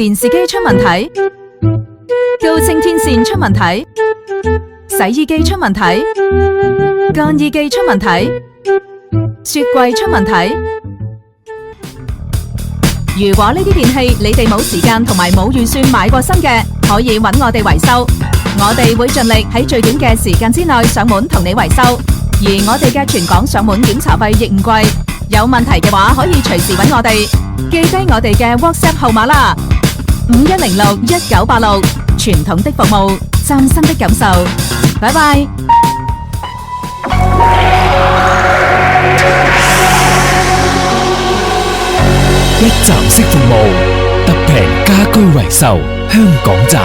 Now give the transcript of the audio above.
電視機出問題，高清天線出問題，洗衣機出問題，乾衣機出問題，雪櫃出問題。如果呢啲電器你哋冇時間同埋冇預算買過新嘅，可以揾我哋維修，我哋會盡力喺最短嘅時間之內上門同你維修，而我哋嘅全港上門檢查費亦唔貴，有問題嘅話可以隨時揾我哋，記低我哋嘅 WhatsApp 號碼啦，51061986，傳統的服務，嶄新的感受，拜拜。一站式服務，特平家居維修，香港站。